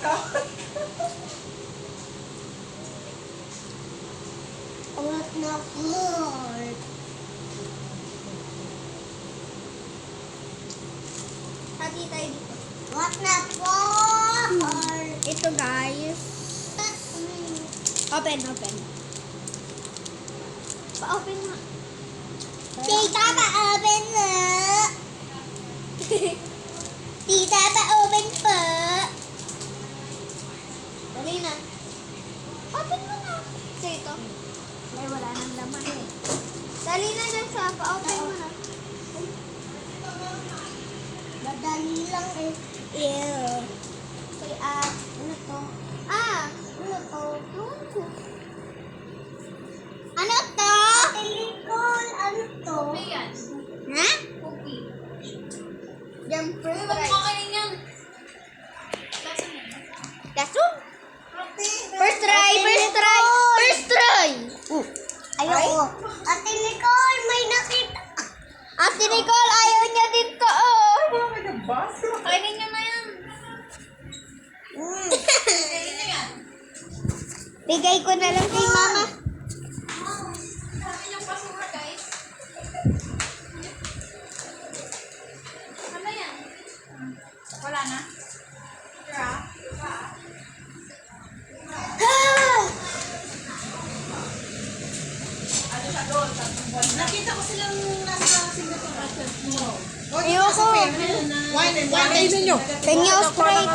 What na floor? Hati tayo dito. What na floor? Ito guys. Open. Pa-open na. Tita, pa-open na. Tita, pa-open pa. Dali na. Open mo na. So ito. Ay, wala nang laman eh. Dali na dyan sa pa-open mo na. Madali lang eh. Ew. Okay, ano to? Ano to? Ano to? Silicon, ano to? Cookie yan. Ha? Cookie. Jumper Uy, wag fry. mo kainin yan. Lasa mo. Kaso? First try! Ayoko. Ate Nicole, may nakita. Ate Nicole, ayaw niya dito. Kainin niyo na yan. Kainin niyo yan. Bigay ko na lang kay mama. Kainin yung basura, guys. Ano yan? Wala na? Tira? Nakita ko silang nasa Singapore. Ayoko. Kainin nyo. Penyo straight.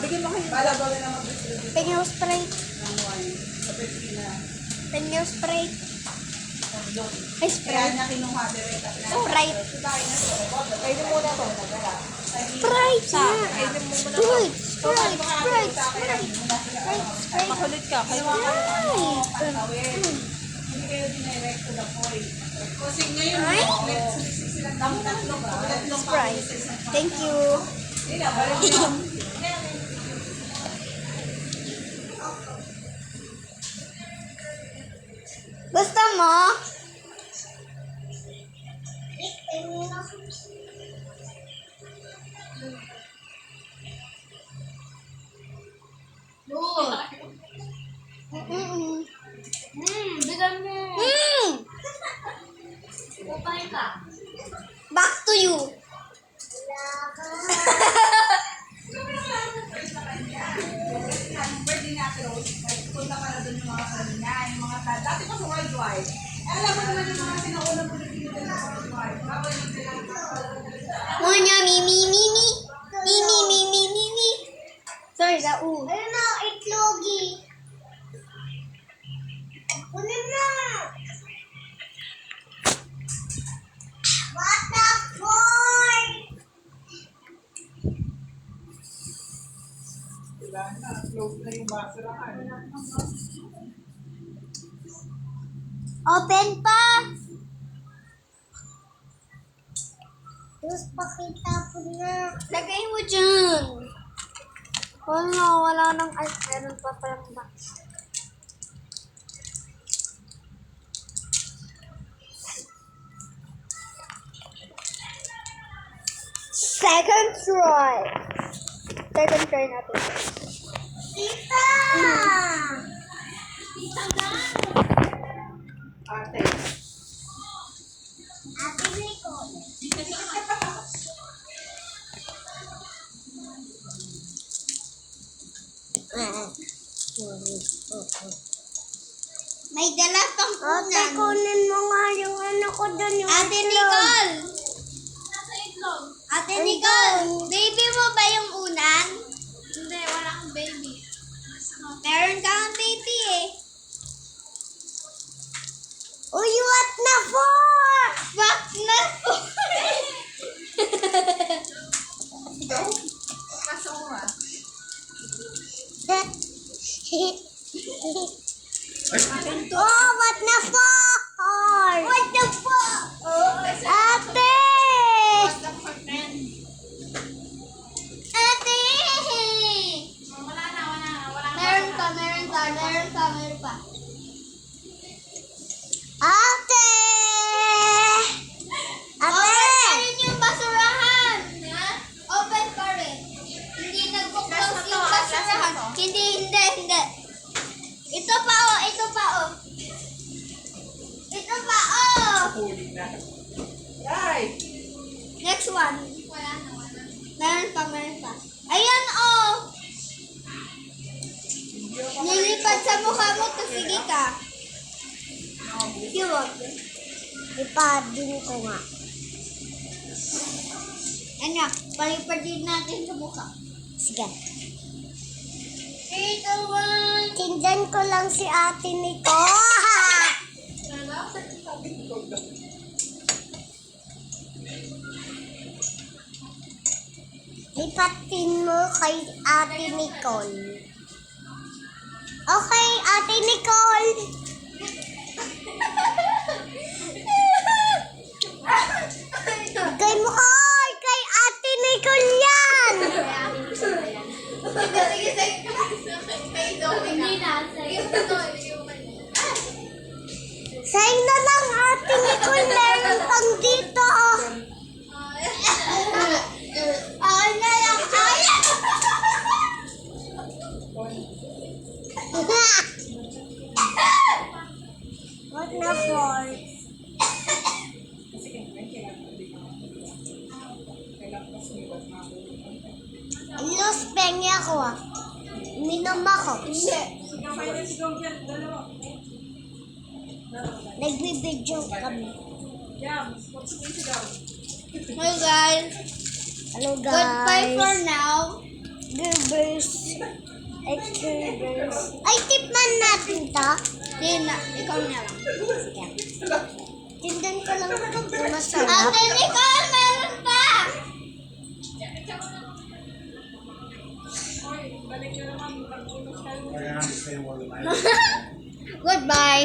Bigyan mo kayo. Penyo straight. Penyo straight. Ay, Sprite. Sprite. Kainin muna to. Sprite na. Good. Sprite. Makulit ka. Kayo hindi kayo dinirect to the point. Kasi ngayon, Ay? tatlong Sprite. Thank you. Gusto mo? Good. Bigan mo. Kupain ka. Back to you. Pwede nga close. Punta ka na doon yung mga kanina, yung mga dati pa sa worldwide. Alam mo naman yung mga sinaunang Pilipino din sa worldwide. Bawal yung Munya, mi. Mi. Sorry, Ayun na, itlogi. Kunin na. What the fuck? close na yung basurahan. Open pa. Tapos pakita po na. Lagay mo dyan. Wala nang ice. Meron pa palang box. Second try natin. Tita! Ate. Ate Nicole. May dala pang unan. Ate, kunin mo nga yung ano ko doon. Ate Nicole! Nasa itlog. Ate Nicole, baby mo ba yung unan? Hindi, wala kang baby. Meron kang baby eh. Uy, what na po? What na po? Pasok mo ah. Oh, what na po? What na po? Ate! Ate! Wala na. Meron pa. Ate! Open yung basurahan! Ha? Open pa rin. Hindi nagpo-close yung basurahan. Hindi. Ito pa, oh. Ito pa, oh. Huli na. Right. Next one. Wala na. Meron pa. Ayan, oh. Nilipad sa mukha mo, to sige ka. Yun. Ipadin ko nga. Ano, palipad din natin sa mukha. Sige. 3, 2, 1. Tingnan ko lang si ate Nico. Lipatin mo kay ate Nicole. Okay, ate Nicole. Kay mo kay ate Nicole yan. Sige. Hindi na. Sa'yo na lang ate Nicole. Meron pang dito. Ako na lang. What na for? Sige, kailangan ko din. Kailangan ko sumibat na ako. Los pengi ako ah. Minom ako. Sigaw kayo na sigaw dyan. Dalawa. Nagbibidyo kami. Yeah, what's the sigaw? Hello guys. Hello guys. Goodbye for now. Goodbyes. Goodbyes. Ay, tipman natin to. Hindi na. Ikaw na lang. Tingnan ko lang kung masarap. Ate Nicole, meron pa! Hoy, balik nyo naman. Pag-unos kayo. Goodbye.